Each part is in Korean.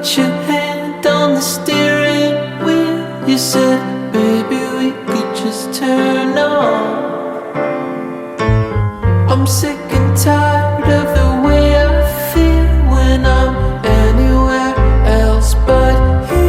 put your hand on the steering wheel. You said, baby, we could just turn on. I'm sick and tired of the way I feel when I'm anywhere else but here.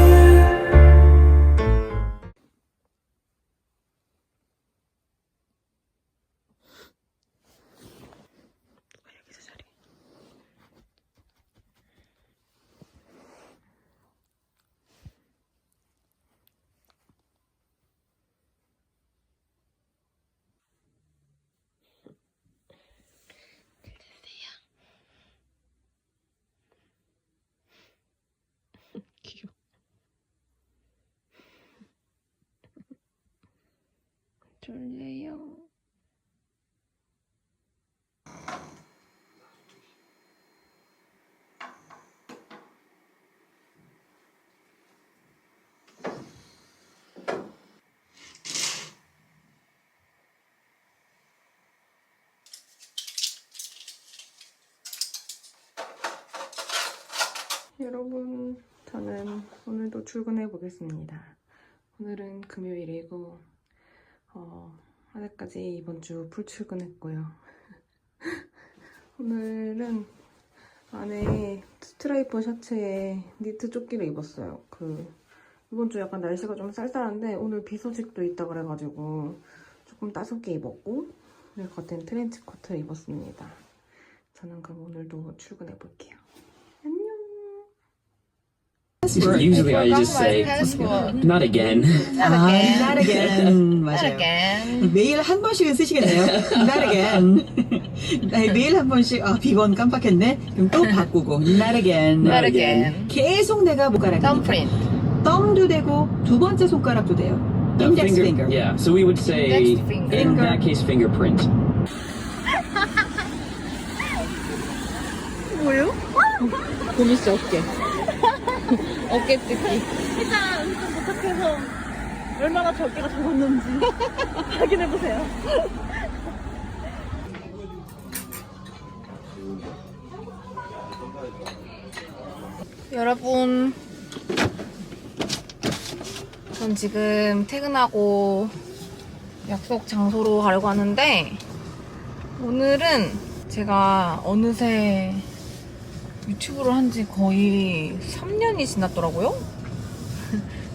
귀여워. 졸려요. 여러분, 저는 오늘도 출근해 보겠습니다. 오늘은 금요일이고 아직까지 이번 주 풀출근했고요. 오늘은 안에 스트라이프 셔츠에 니트 조끼를 입었어요. 이번 주 약간 날씨가 좀 쌀쌀한데 오늘 비 소식도 있다 그래가지고 조금 따숩게 입었고 오늘 겉엔 트렌치 코트를 입었습니다. 저는 그럼 오늘도 출근해 볼게요. Usually I just say, not again. Not again. Not 맞아요. again. 매일 한 번씩은 쓰시겠네요. Not again. 네, 매일 한 번씩 비번 깜빡했네. 그럼 또 바꾸고 Not again. Not again. 계속 내가 손가락이니까. Thumbprint. 썸도 되고 두 번째 손가락도 돼요. Index finger. Yeah, so we would say, Index finger. in that case, fingerprint. 뭐요? 고미씨 어깨. 어깨 뜯기. 일단 도착해서 얼마나 적게가 적었는지 확인해보세요. 여러분, 전 지금 퇴근하고 약속 장소로 가려고 하는데 오늘은 제가 어느새 유튜브를 한 지 거의 3년이 지났더라고요.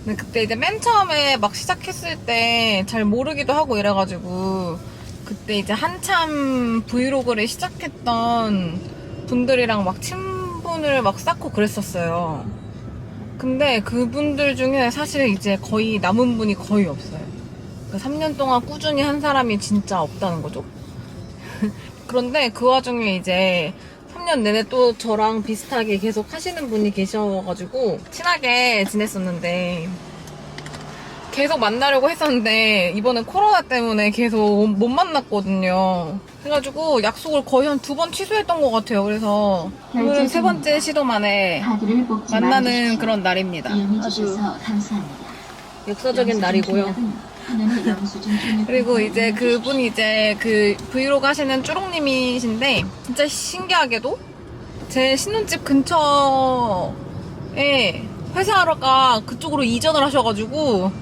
근데 그때 이제 맨 처음에 막 시작했을 때 잘 모르기도 하고 이래가지고 그때 이제 한참 브이로그를 시작했던 분들이랑 막 친분을 막 쌓고 그랬었어요. 근데 그분들 중에 사실 이제 거의 남은 분이 거의 없어요. 그 3년 동안 꾸준히 한 사람이 진짜 없다는 거죠. 그런데 그 와중에 이제 3년 내내 또 저랑 비슷하게 계속 하시는 분이 계셔가지고 친하게 지냈었는데 계속 만나려고 했었는데 이번엔 코로나 때문에 계속 못 만났거든요. 그래가지고 약속을 거의 한 2번 취소했던 것 같아요. 그래서 오늘은 3번째 시도 만에 만나는 그런 날입니다. 아주 역사적인 날이고요. 그리고 이제 그분이 이제 그 브이로그 하시는 쭈롱님이신데 진짜 신기하게도 제 신혼집 근처에 회사가 그쪽으로 이전을 하셔가지고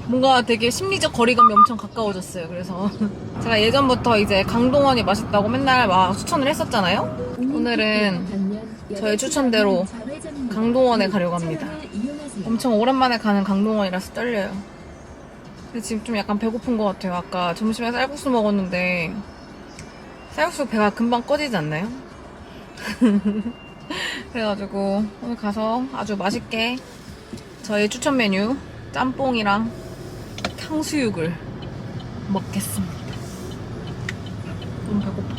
뭔가 되게 심리적 거리감이 엄청 가까워졌어요. 그래서 제가 예전부터 이제 강동원이 맛있다고 맨날 막 추천을 했었잖아요. 오늘은 저의 추천대로 강동원에 가려고 합니다. 엄청 오랜만에 가는 강동원이라서 떨려요. 근데 지금 좀 약간 배고픈 것 같아요. 아까 점심에 쌀국수 먹었는데 쌀국수 배가 금방 꺼지지 않나요? 그래가지고 오늘 가서 아주 맛있게 저의 추천 메뉴 짬뽕이랑 탕수육을 먹겠습니다. 너무 배고파.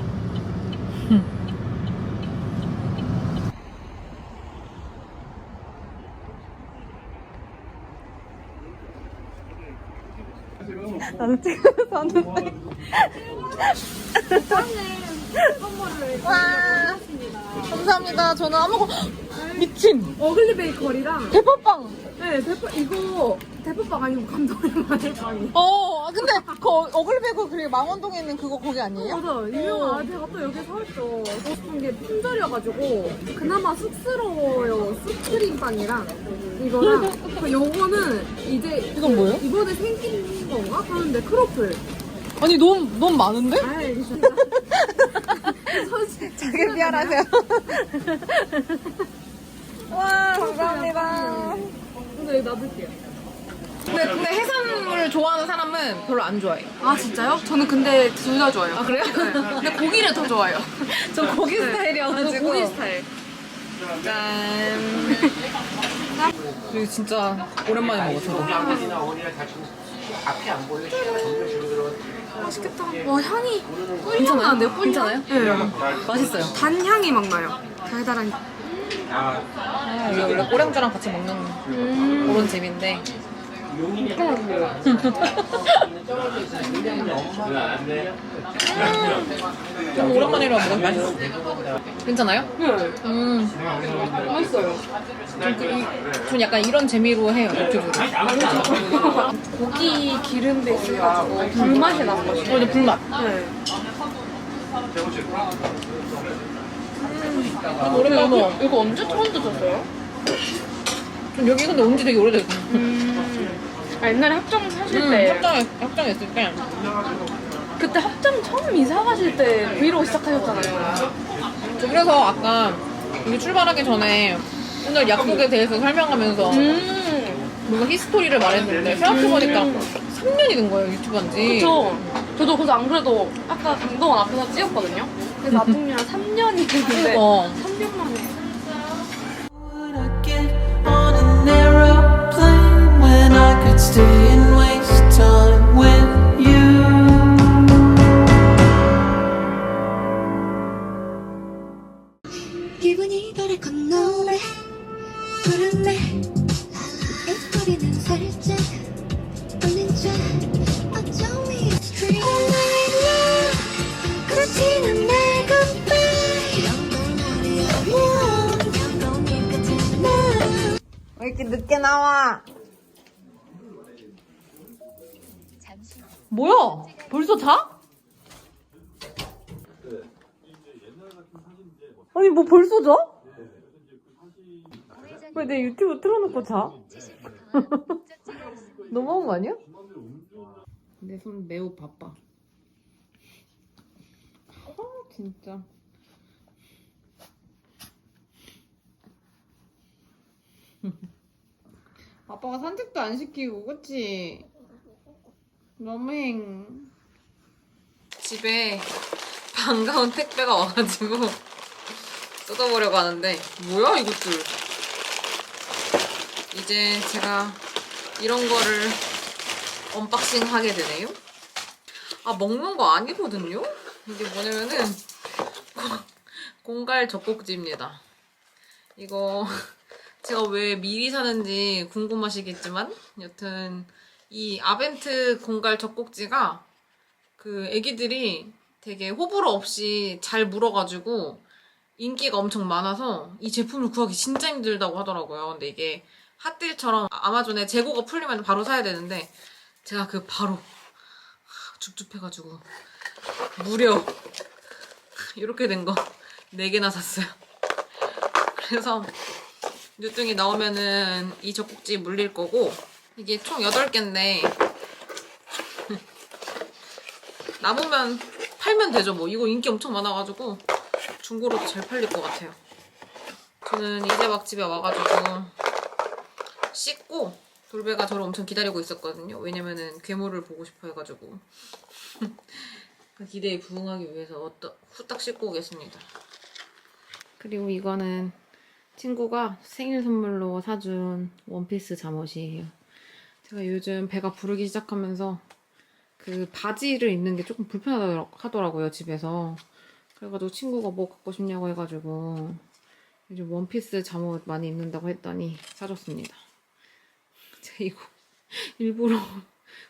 나도 찍으면서 하는데. 선물을 와, 드리겠습니다. 감사합니다. 저는 아무것도 미친 어글리 베이커리랑 대파빵. 네 이거 대포빵 아니고 감동의 마늘빵이. 근데 그 어글배구 그리고 망원동에 있는 그거 거기 아니에요? 맞아 유명한 제가 또 여기 사왔죠. 먹고 싶은 게 품절이어가지고 그나마 쑥스러워요. 쑥 슈크림 빵이랑 이거랑 요거는 이제 이건 뭐예요? 이번에 생긴 건가 하는데 크로플. 아니 너무 많은데? 아이 자기 피하라세요. 와 감사합니다. 근데 여기 놔둘게요. 근데 해산물 좋아하는 사람은 별로 안 좋아해. 아 진짜요? 저는 근데 둘 다 좋아요. 아 그래요? 근데 고기를 더 좋아해요. 전 고기 스타일이어가지고. 고기 스타일. 짠. 이거 진짜 오랜만에 먹어 저거. 맛있겠다. 와 향이 꿀향 괜찮아요? 나는데요? 꿀향? 괜찮아요? 네. 맛있어요. 단 향이 막 나요. 달달한. 아, 이게 원래 꼬량주랑 같이 먹는 그런 집인데. 너무 오랜만이라 먹으면 맛있어. 괜찮아요? 네. 맛있어요. 전 약간 이런 재미로 해요 유튜브를. 고기 기름 베이스여가지고 불맛이 나는 거죠. 근데 불맛. 네. 오랜만에 먹어. 이거 언제 처음 드셨어요? 전 여기 근데 온 지 되게 오래됐어. 옛날에 합정 사실 때 협정했을 때. 그때 합정 처음 이사 가실 때 브이로그 시작하셨잖아요. 저 그래서 아까 여기 출발하기 전에 오늘 약속에 대해서 설명하면서 뭔가 히스토리를 말했는데 생각해보니까 3년이 된 거예요 유튜브 한지. 그쵸. 저도 그래서 안 그래도 아까 강동원 앞에서 찍었거든요. 그래서 앞동이랑 3년이 됐는데 3년 만에. Would I get on an aeroplane when I could stay and waste time with you? 기분이 바랄건 노래 부르네 입꼬리는 살짝 떨린 척 어쩌면 Street night love 그렇지는 날 goodbye 영동이 끝은 나 왜 이렇게 늦게 나와? 뭐야? 벌써 자? 아니 뭐 벌써 자? 왜 내 유튜브 틀어놓고 자? 너무한 거 아니야? 내 손 매우 바빠. 진짜. 아빠가 산책도 안 시키고, 그치? 너무행. 집에 반가운 택배가 와가지고 뜯어보려고 하는데, 뭐야, 이것들. 이제 제가 이런 거를 언박싱 하게 되네요. 아, 먹는 거 아니거든요? 이게 뭐냐면은, 공갈 젖꼭지입니다. 이거 제가 왜 미리 사는지 궁금하시겠지만 여튼 이 아벤트 공갈 젖꼭지가 그 애기들이 되게 호불호 없이 잘 물어가지고 인기가 엄청 많아서 이 제품을 구하기 진짜 힘들다고 하더라고요. 근데 이게 핫딜처럼 아마존에 재고가 풀리면 바로 사야 되는데 제가 그 바로 죽죽해가지고 무려 이렇게 된 거 4개나 샀어요. 그래서 뉴뚱이 나오면은 이 젖꼭지 물릴 거고 이게 총 8개인데 남으면 팔면 되죠 뭐. 이거 인기 엄청 많아가지고 중고로도 잘 팔릴 것 같아요. 저는 이제 막 집에 와가지고 씻고 돌배가 저를 엄청 기다리고 있었거든요. 왜냐면은 괴물을 보고 싶어 해가지고 그 기대에 부응하기 위해서 후딱 씻고 오겠습니다. 그리고 이거는 친구가 생일 선물로 사준 원피스 잠옷이에요. 제가 요즘 배가 부르기 시작하면서 그 바지를 입는 게 조금 불편하더라고요, 집에서. 그래가지고 친구가 뭐 갖고 싶냐고 해가지고 요즘 원피스 잠옷 많이 입는다고 했더니 사줬습니다. 제가 이거 일부러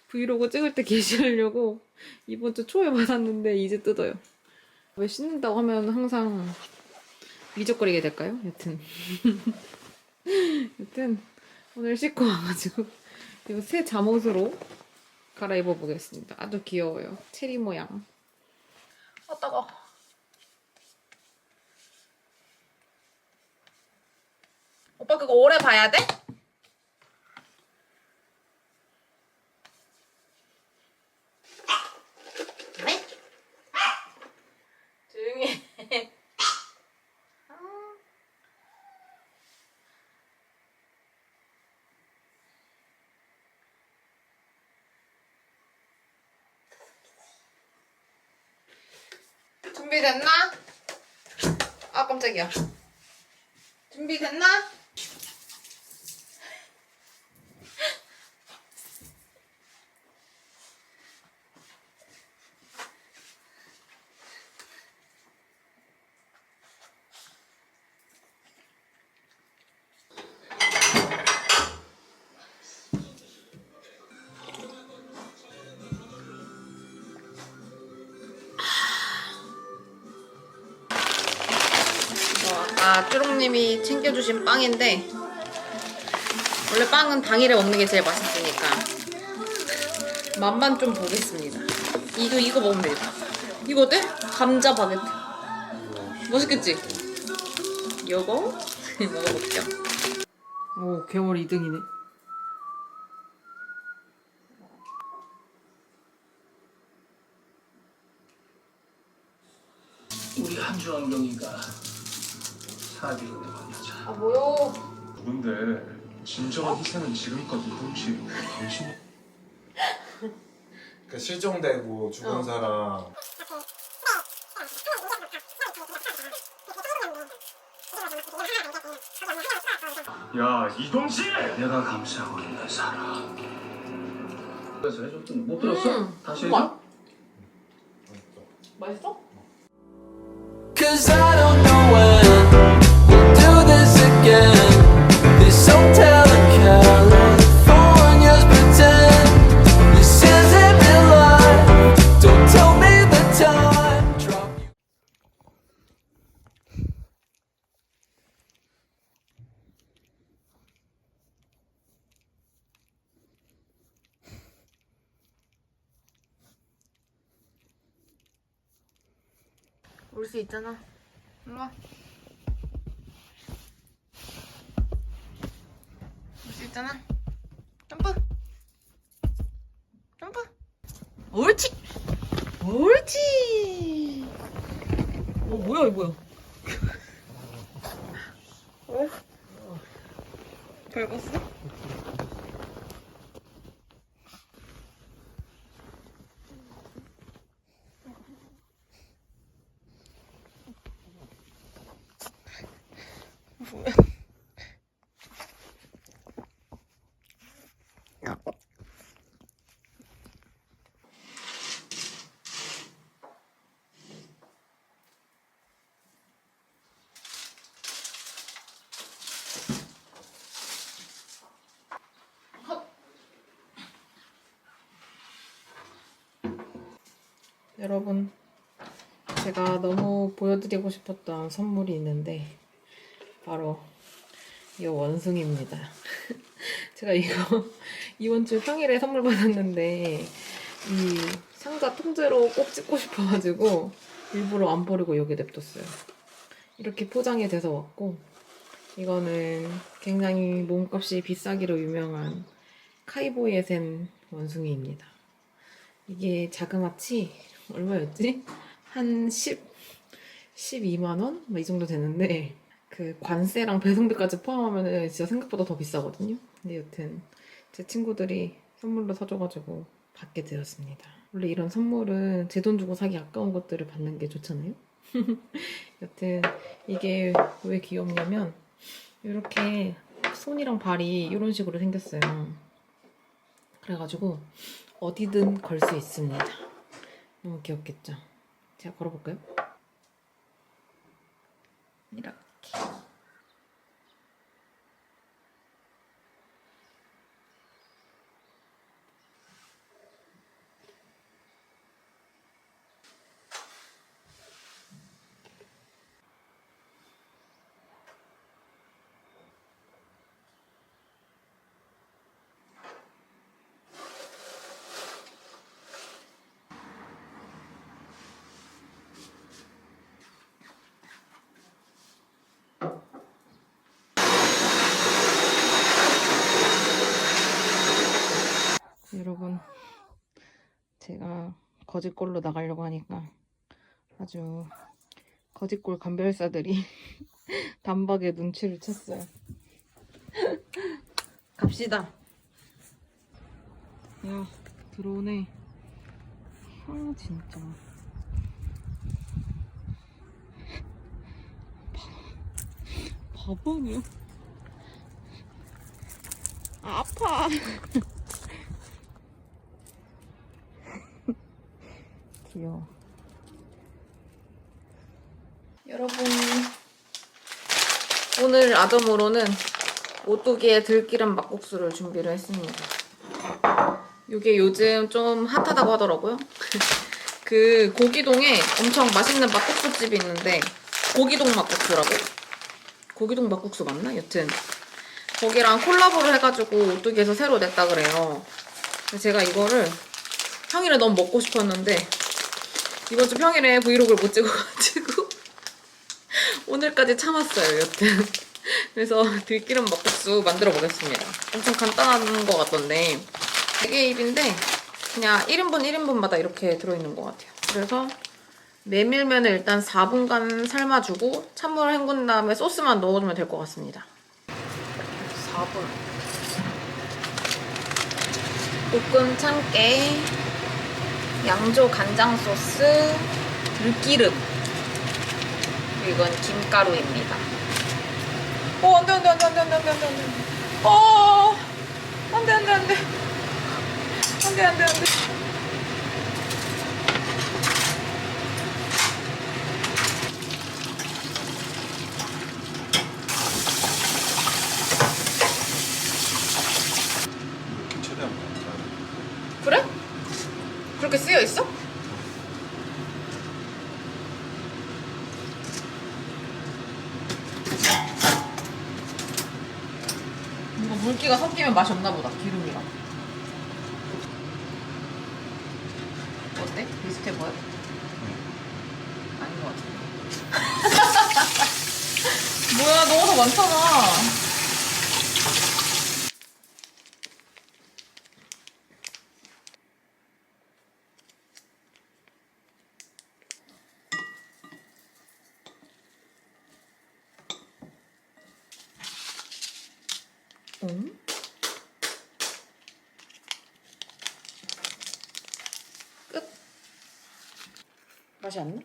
브이로그 찍을 때 게시하려고 이번 주 초에 받았는데 이제 뜯어요. 왜 씻는다고 하면 항상 미적거리게 될까요? 여튼 오늘 씻고 와가지고 이거 새 잠옷으로 갈아입어 보겠습니다. 아주 귀여워요. 체리 모양. 아 따가워. 오빠 그거 오래 봐야 돼? 조용히 해. 준비됐나? 아 깜짝이야. 준비됐나? 아까 쭈롱님이 챙겨주신 빵인데 원래 빵은 당일에 먹는 게 제일 맛있으니까 맛만 좀 보겠습니다. 이거 먹으면 되겠다. 이거 어때? 감자 바게트 맛있겠지? 요거 먹어볼게요. 오 개월 2등이네. 우리 한주 안경이가 사귀는 거죠. 아 뭐요? 누군데 진정한 희생은 지금껏 누군지 당신이 그 실종되고 죽은 사람 야 이동식! 내가 감싸고 있는 사람. 그래서 해줬더니 못 들었어? 다시 정말? 해줘? 맛있어? Cause I don't know when we'll do this again. This hotel in California's pretend. This isn't real life. Don't tell me the time. Drop you. 올 수 있잖아. 일로 와. 올 수 있잖아. 점프. 점프. 옳지. 옳지. 뭐야 이거야. 왜? 밟았어? 뭐야? 여러분, 제가 너무 보여드리고 싶었던 선물이 있는데 바로 이 원숭이입니다. 제가 이거 이번 주 평일에 선물 받았는데 이 상자 통째로 꼭 찍고 싶어가지고 일부러 안 버리고 여기 냅뒀어요. 이렇게 포장이 돼서 왔고 이거는 굉장히 몸값이 비싸기로 유명한 카이보이에센 원숭이입니다. 이게 자그마치 얼마였지? 한 12만원? 이 정도 되는데 그 관세랑 배송비까지 포함하면 진짜 생각보다 더 비싸거든요. 근데 여튼 제 친구들이 선물로 사줘가지고 받게 되었습니다. 원래 이런 선물은 제 돈 주고 사기 아까운 것들을 받는 게 좋잖아요. 여튼 이게 왜 귀엽냐면 이렇게 손이랑 발이 이런 식으로 생겼어요. 그래가지고 어디든 걸 수 있습니다. 너무 귀엽겠죠? 제가 걸어볼까요? 이렇게. 제가 거짓골로 나가려고 하니까 아주 거짓골 감별사들이 단박에 눈치를 챘어요. 갑시다. 야, 들어오네. 아, 진짜. 바보 아니야? 아, 아파. 귀여워. 여러분, 오늘 아점으로는 오뚜기의 들기름 막국수를 준비를 했습니다. 이게 요즘 좀 핫하다고 하더라고요. 그 고기동에 엄청 맛있는 막국수집이 있는데 고기동 막국수라고? 고기동 막국수 맞나? 여튼 거기랑 콜라보를 해가지고 오뚜기에서 새로 냈다 그래요. 그래서 제가 이거를 평일에 너무 먹고 싶었는데 이번 주 평일에 브이로그를 못 찍어가지고 오늘까지 참았어요. 여튼 그래서 들기름 막국수 만들어 보겠습니다. 엄청 간단한 것 같던데 4개 입인데 그냥 1인분 1인분마다 이렇게 들어있는 것 같아요. 그래서 메밀면을 일단 4분간 삶아주고 찬물을 헹군 다음에 소스만 넣어주면 될 것 같습니다. 4분. 볶음 참깨, 양조 간장 소스, 들기름, 그리고 이건 김가루입니다. 안돼 안돼 안돼 안돼 안돼 안돼 안돼 안돼 안돼 안돼 안돼 안돼 안돼. 최대한 그래? 그렇게 쓰여 있어? 뭔가 물기가 섞이면 맛이 없나 보다. 기름이랑. 어때? 비슷해 보여? 아닌 것 같아. 뭐야, 너무 더 많잖아. 응? 끝. 맛이 안 나?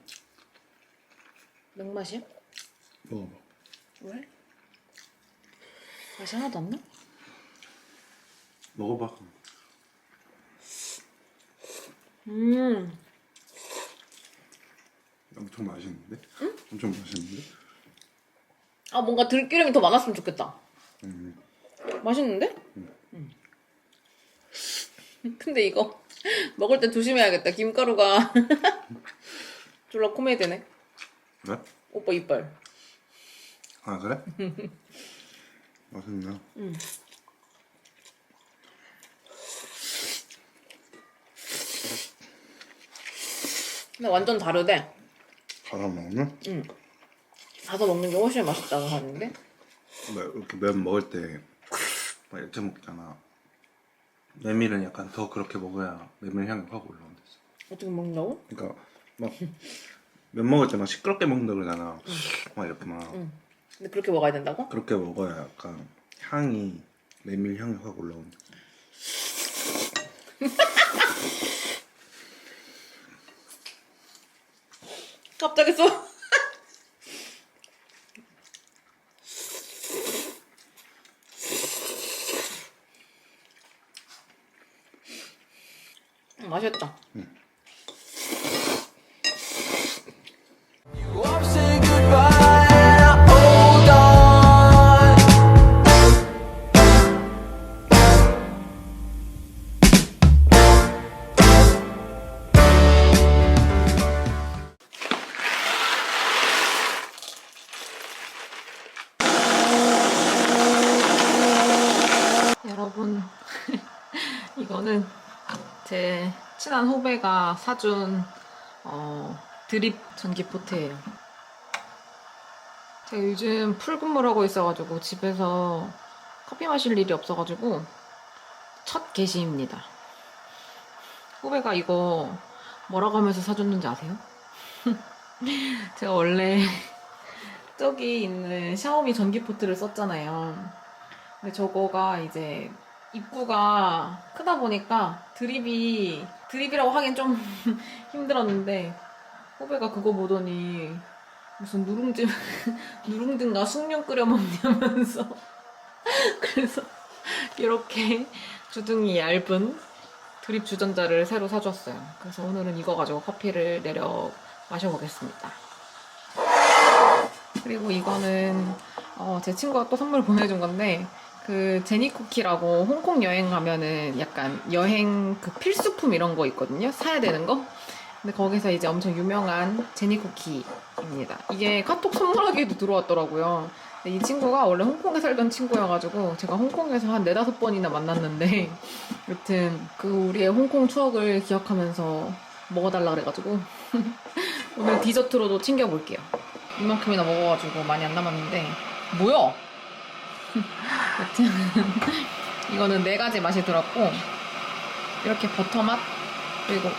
맥맛이야? 먹어봐. 왜? 맛이 하나도 안 나? 먹어봐. 엄청 맛있는데? 응? 엄청 맛있는데? 아, 뭔가 들기름이 더 많았으면 좋겠다. 맛있는데? 응. 근데 이거 먹을 때 조심해야겠다. 김가루가 졸라 코미디네. 그래? 오빠 이빨. 아 그래? 맛있나? 응. 근데 완전 다르대. 갈아 먹는? 응. 가서 먹는 게 훨씬 맛있다고 하는데. 이렇게 면 먹을 때 막 이렇게 먹잖아. 메밀은 약간 더 그렇게 먹어야 메밀 향이 확 올라온댔어. 어떻게 먹는다고? 그러니까 막 면 먹을 때 막 시끄럽게 먹는다 그러잖아. 막 이렇게 막 응. 근데 그렇게 먹어야 된다고? 그렇게 먹어야 약간 향이 메밀 향이 확 올라온대. 갑자기 써. 맛있다. You won't say goodbye and I hold on. 여러분, 이거는 제 친한 후배가 사준 드립 전기포트예요. 제가 요즘 풀근무를 있어가지고 집에서 커피 마실 일이 없어가지고 첫 게시입니다. 후배가 이거 뭐라고 하면서 사줬는지 아세요? 제가 원래 저기 있는 샤오미 전기포트를 썼잖아요. 근데 저거가 이제 입구가 크다 보니까 드립이라고 하긴 좀 힘들었는데 후배가 그거 보더니 무슨 누룽지인가 숭늉 끓여 먹냐면서 그래서 이렇게 주둥이 얇은 드립 주전자를 새로 사줬어요. 그래서 오늘은 이거 가지고 커피를 내려 마셔보겠습니다. 그리고 이거는 제 친구가 또 선물 보내준 건데 그 제니쿠키라고 홍콩 여행 가면은 약간 여행 그 필수품 이런 거 있거든요. 사야 되는 거. 근데 거기서 이제 엄청 유명한 제니쿠키입니다. 이게 카톡 선물하기에도 들어왔더라고요. 근데 이 친구가 원래 홍콩에 살던 친구여가지고 제가 홍콩에서 한 4-5번이나 만났는데 여튼 그 우리의 홍콩 추억을 기억하면서 먹어달라 그래가지고 오늘 디저트로도 챙겨볼게요. 이만큼이나 먹어가지고 많이 안 남았는데 뭐야? 여튼 이거는 4가지 맛이 들었고 이렇게 버터맛 그리고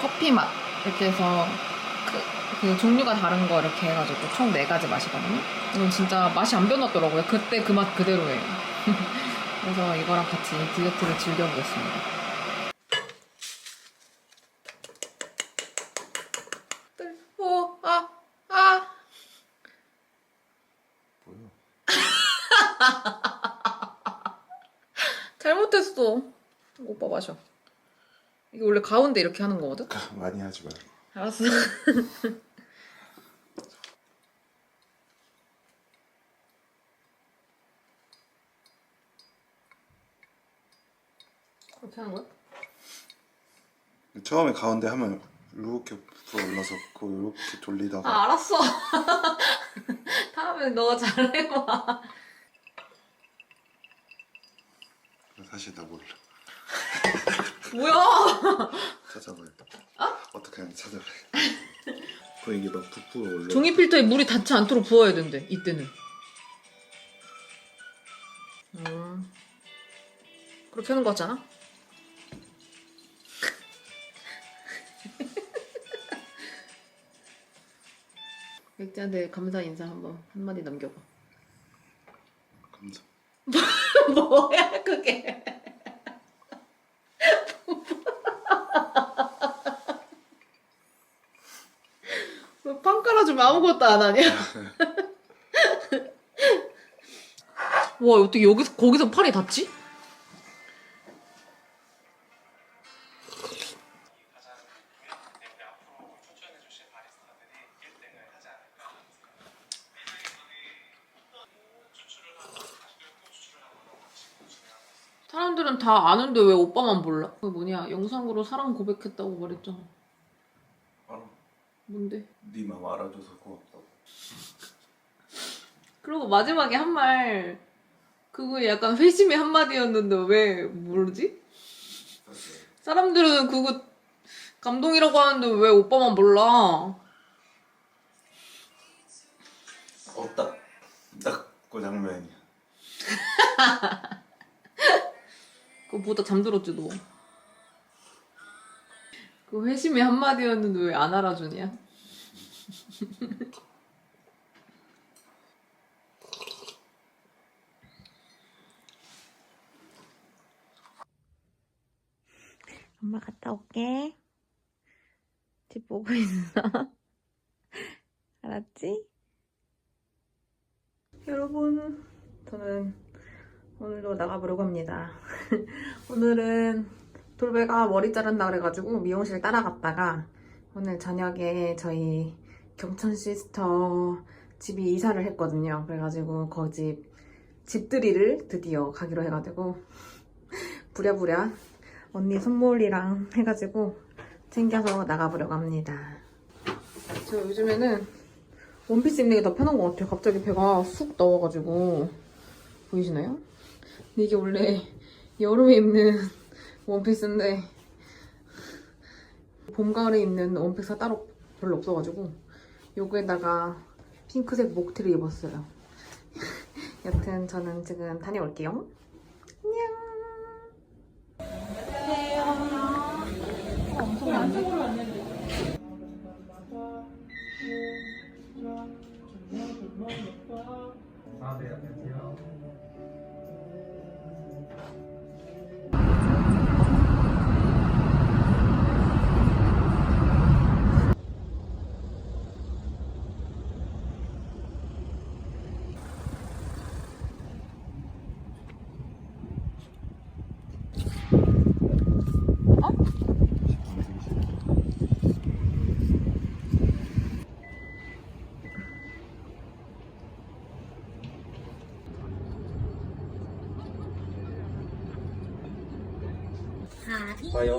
커피 맛 이렇게 해서 그 종류가 다른 거 이렇게 해가지고 총 4가지 맛이거든요. 이건 진짜 맛이 안 변했더라고요. 그때 그 맛 그대로예요. 그래서 이거랑 같이 디저트를 즐겨보겠습니다. 잘못했어. 오빠 마셔. 이게 원래 가운데 이렇게 하는 거거든? 많이 하지 마. 알았어. 그렇게 하는 거야? 처음에 가운데 하면 이렇게 불어 올라서 그거 이렇게 돌리다가 아, 알았어. 다음에 너가 잘해봐. 사실 나 몰라. 뭐야? 찾아봐요. 어떻게 하는지 찾아봐요. 그 이게 막 부풀어 올라. 종이 필터에 물이 닿지 않도록 부어야 된대. 이때는. 그렇게 하는 거 같잖아? 백지한테 감사 인사 한마디 남겨봐. 감사. 뭐야 그게? 왜 빵 깔아주면 아무것도 안 하냐? 와 어떻게 거기서 팔이 닿지? 사람들은 다 아는데 왜 오빠만 몰라? 그 뭐냐 영상으로 사랑 고백했다고 말했잖아. 알아. 뭔데? 네 맘 알아줘서 고맙다고. 그리고 마지막에 한 말 그거 약간 회심의 한마디였는데 왜 모르지? 사람들은 그거 감동이라고 하는데 왜 오빠만 몰라? 딱 그 장면이야. 그거 보다 잠들었지 너. 그 회심의 한마디였는데 왜 안 알아주냐? 엄마 갔다 올게. 집 보고 있어. 알았지? 여러분, 저는 오늘도 나가보려고 합니다. 오늘은 돌배가 머리 자른다 그래가지고 미용실 따라갔다가 오늘 저녁에 저희 경천 시스터 집이 이사를 했거든요. 그래가지고 그 집들이를 드디어 가기로 해가지고 부랴부랴 언니 선물이랑 해가지고 챙겨서 나가보려고 합니다. 저 요즘에는 원피스 입는 게 더 편한 것 같아요. 갑자기 배가 쑥 나와가지고 보이시나요? 근데 이게 원래 여름에 입는 원피스인데 봄, 가을에 입는 원피스가 따로 별로 없어가지고 요거에다가 핑크색 목티를 입었어요. 여튼 저는 지금 다녀올게요. 안녕. 안녕하세요.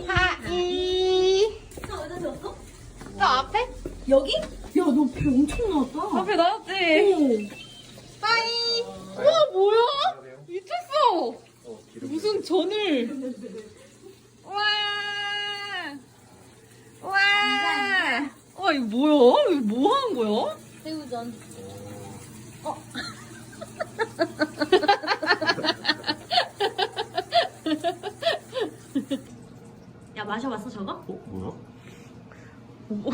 하이. 저 앞에? 여기? 야, 너 배 엄청 나왔다. 앞에 나왔지? 하이. 우와, 뭐야? 미쳤어. 무슨 전을. 와. 와. 와, 이거 뭐야? 이거 뭐 하는 거야? 새우전. 야, 마셔봤어, 저거? 뭐야? 너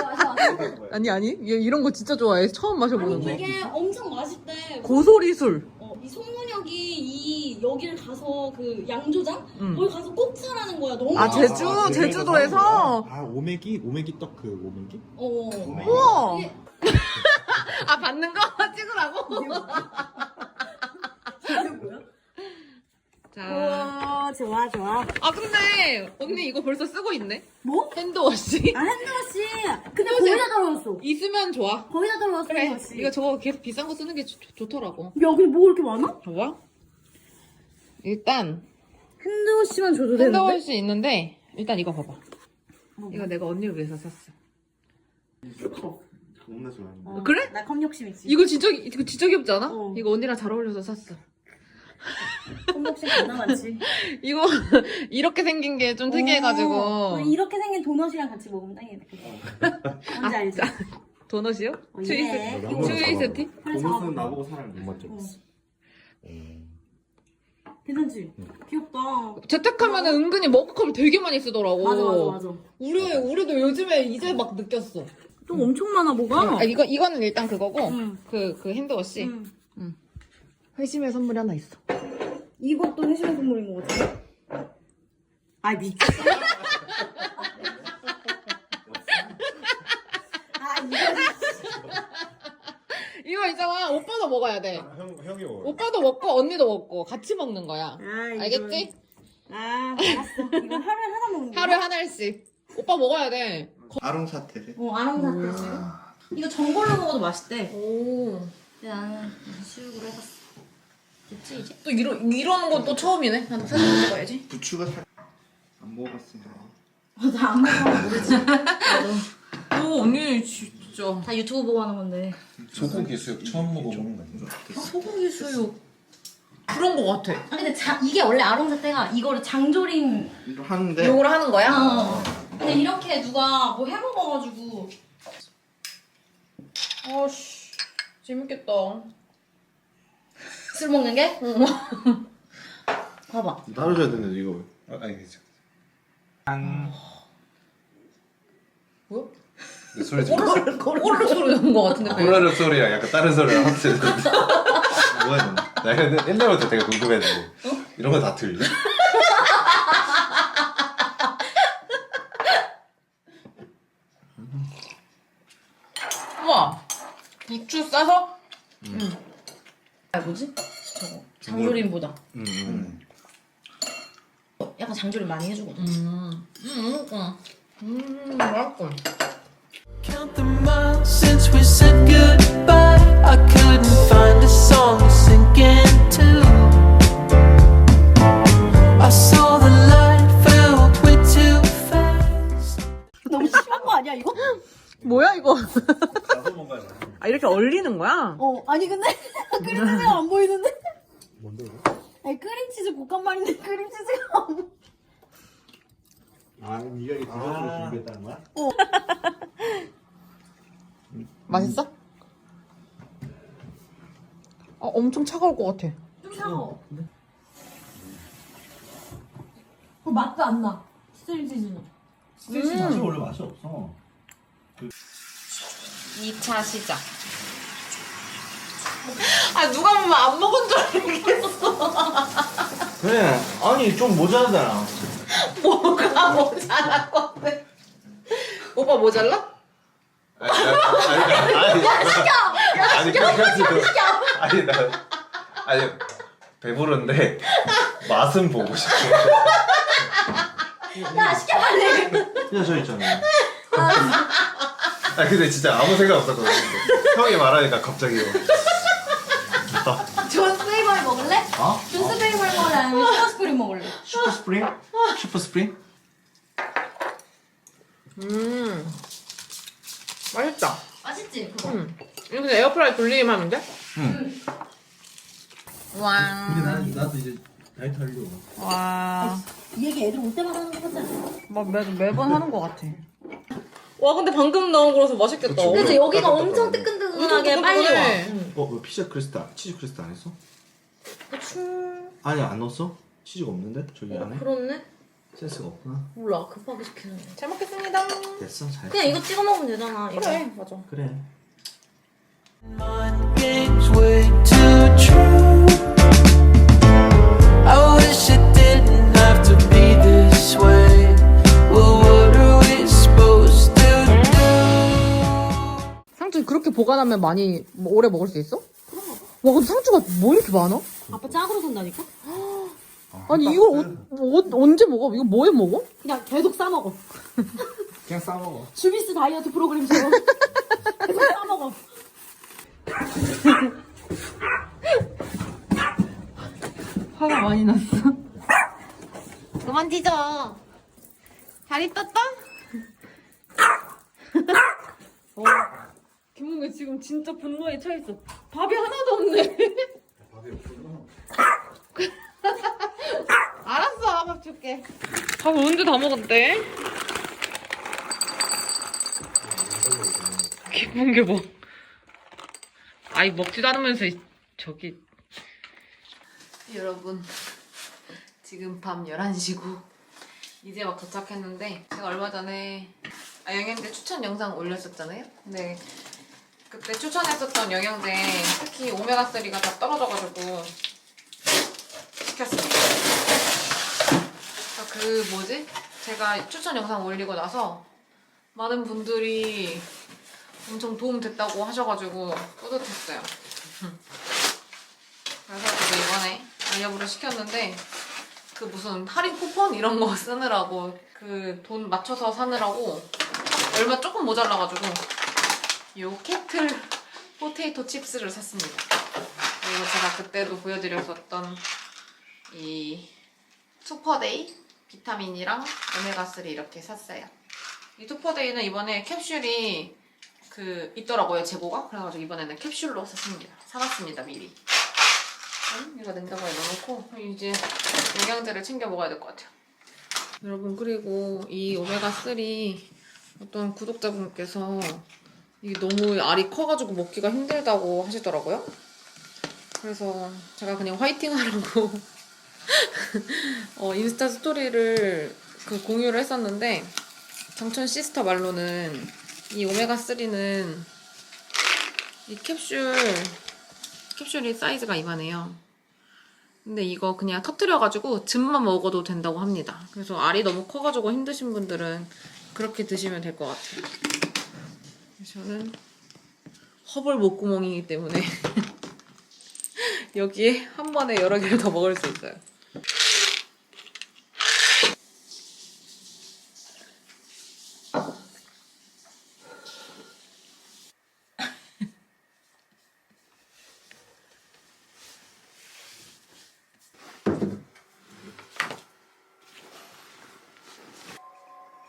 마셔봤어? 아니. 얘 이런 거 진짜 좋아해. 처음 마셔보는데. 이게 엄청 맛있대. 고소리술. 이 송문혁이 이 여기를 가서 그 양조장? 응. 거기 가서 꼭 사라는 거야. 너무 아, 맛있어. 제주도에서? 아 오메기 떡 그 오메기? 우와. 이게- 아, 받는 거 찍으라고? 자. 우와, 좋아. 아, 근데 언니 이거 벌써 쓰고 있네? 뭐? 핸드워시. 아, 핸드워시. 근데 거기다 떨어졌어. 있으면 좋아. 거기다 떨어졌어, 그래. 핸드워시. 이거 저거 계속 비싼 거 쓰는 게 좋더라고. 야, 근데 뭐가 이렇게 많아? 좋아? 일단 핸드워시만 줘도 되는데? 핸드워시 있는데 일단 이거 봐봐. 이거 내가 언니를 위해서 샀어. 겁나 좋아하는데. 그래? 나 컵욕심 있지. 이거 진짜 귀엽지 않아? 어. 이거 언니랑 잘 어울려서 샀어. 컵욕심 존나 많지. 이거 이렇게 생긴 게 좀 특이해가지고. 이렇게 생긴 도넛이랑 같이 먹으면 딱이겠다. 뭔지 알지? 도넛이요? 예. 트위스티? 보너스는 나보고 사람 못 맞췄어. 괜찮지? 귀엽다. 재택하면 은근히 머그컵을 되게 많이 쓰더라고. 맞아. 우리도 요즘에 이제 막 느꼈어. 또 엄청 많아, 뭐가? 아, 이거는 일단 그거고, 응. 그 핸드워시. 응. 회심의 선물이 하나 있어. 이것도 회식의 선물인 거 같아. 아, 미쳤어. 이거 있잖아, 오빠도 먹어야 돼. 형이 먹어. 오빠도 먹고, 언니도 먹고, 같이 먹는 거야. 아, 알겠지? 알았어. 이거 하루에 하나 먹는 거야? 하루에 하나씩. 오빠 먹어야 돼. 아롱 사태래. 아롱사태 지금. 이거 전골로 먹어도 맛있대. 오. 근데 나는 수육으로 해봤어. 됐지, 이제? 또 이러는 건 또 처음이네. 나도 사진 먹어야지. 부추가 안 먹어봤어. 나 안 먹어서 모르지. 나도. 오, 언니 진짜. 다 유튜브 보고 하는 건데. 소고기 수육 처음 먹어보는 거 소고기 수육. 그런 거 같아. 아, 근데 이게 원래 아롱사태가 이거를 장조림 이거 하는데 용으로 하는 거야? 근데 이렇게 누가 뭐 해먹어가지고. 아씨. 재밌겠다. 술 먹는 게? 봐봐. 따로 줘야 되는데 이거. 아니 괜찮아. 뭐야? 소리 좀 꼬르륵 소리 나는 거 같은데. 꼬르륵 소리랑 약간 다른 소리랑 합치는데 뭐야 너? 나 옛날부터 되게 궁금했는데 이런 거 다 틀려? 우와. 부추 싸서? 아, 뭐지? 저거. 장조림보다. 약간 장조림 많이 해주거든. 맛있다. 맛있다. Count the miles since we said goodbye. I couldn't find a song to sink into. I saw the light filled way too fast. 너무 심한 거 아니야, 이거? 뭐야 이거? 아, 이렇게 얼리는 거야? 아니, 근데 크림치즈가 안 보이는데? 뭔데, 이거? 아니, 크림치즈 볶음말인데 크림치즈가 안 보여. 아 네가 이 디저트를 준비했다는 거야? 맛있어? 엄청 차가울 것 같아. 좀 차가워. 맛도 안 나. 스테이시 맛이 원래 맛이 없어. 2차 시작. 아 누가 보면 안 먹은 줄 알겠어. 그래. 아니 좀 모자라잖아. 뭐가 모자랄 건데. 오빠 모자라? 아니 배부른데 맛은 보고 싶어. 야 시켜 빨리. 그냥 저 있잖아. 아 근데 진짜 아무 생각 없었거든. 형이 말하니까 갑자기 존 스페이벌 먹을래? 어? 존 스페이벌 먹을래? 아니면 슈퍼 스프링 먹을래? 슈퍼 스프링? 슈퍼 스프링? 맛있다. 맛있지 그거? 이거 그냥 에어프라이 돌리기만 하면 돼? 응. 와. 근데 나도 이제 다이어트 하려고. 와. 이 얘기 애들 올 때마다 하는 거잖아. 막 매번 하는 것 같아. 와 근데 방금 나온 거라서 맛있겠다. 그치. 그래서 여기가 따뜻하다. 엄청 뜨끈뜨끈하게 빨리 와. 왜 피자 크리스탈 치즈 크리스탈 안 했어? 아니 안 넣었어? 치즈가 없는데 저기 안에? 그렇네? 센스가 없구나. 몰라 급하게 시키는 거. 잘 먹겠습니다. 됐어 잘. 그냥 이거 찍어 먹으면 되잖아. 이거. 그래 맞아. 그래. Mind games way too true. I wish it didn't have to be this way. Well, what are we supposed to do? 상추 그렇게 보관하면 많이 오래 먹을 수 있어? 와 근데 상추가 뭐 이렇게 많아? 아빠 짝으로 산다니까? 아니 이걸 언제 먹어? 이거 뭐에 먹어? 그냥 계속 싸 먹어. 그냥 싸 먹어. 주비스 다이어트 프로그램처럼 계속 싸 먹어. 화가 많이 났어. 그만 뒤져. 다리 떴다? 김문규 지금 진짜 분노에 차있어. 밥이 하나도 없네. 밥이 없구나. 알았어, 밥 줄게. 밥 언제 다 먹었대? 김문규 뭐. 아이, 먹지도 않으면서, 저기. 여러분, 지금 밤 11시고, 이제 막 도착했는데, 제가 얼마 전에 영양제 추천 영상 올렸었잖아요? 근데, 그때 추천했었던 영양제, 특히 오메가3가 다 떨어져가지고, 시켰습니다. 그 뭐지? 제가 추천 영상 올리고 나서 많은 분들이 엄청 도움 됐다고 하셔가지고 뿌듯했어요. 그래서 저도 이번에 알려부를 시켰는데 그 무슨 할인 쿠폰 이런 거 쓰느라고 그 돈 맞춰서 사느라고 얼마 조금 모자라가지고 요 캐틀 포테이토 칩스를 샀습니다. 그리고 제가 그때도 보여드렸었던 이 투퍼데이 비타민이랑 오메가3 이렇게 샀어요. 이 투퍼데이는 이번에 캡슐이 그 있더라고요, 재고가. 그래가지고 이번에는 캡슐로 사봤습니다, 미리. 이거 냉장고에 넣어놓고 이제 영양제를 챙겨 먹어야 될 것 같아요. 여러분 그리고 이 오메가3 어떤 구독자분께서 이게 너무 알이 커가지고 먹기가 힘들다고 하시더라고요. 그래서 제가 그냥 화이팅 하라고 인스타 스토리를 공유를 했었는데 정천 시스터 말로는 이 오메가3는 이 캡슐이 사이즈가 이만해요. 근데 이거 그냥 터뜨려가지고 즙만 먹어도 된다고 합니다. 그래서 알이 너무 커가지고 힘드신 분들은 그렇게 드시면 될 것 같아요. 저는 허벌 목구멍이기 때문에 여기에 한 번에 여러 개를 더 먹을 수 있어요.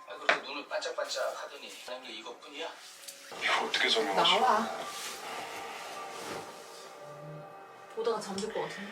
그렇게 눈을 반짝반짝 하더니 하는 게 이것뿐이야? 이거 어떻게 설명하지? 나와. 보다가 잠들 것 같은데.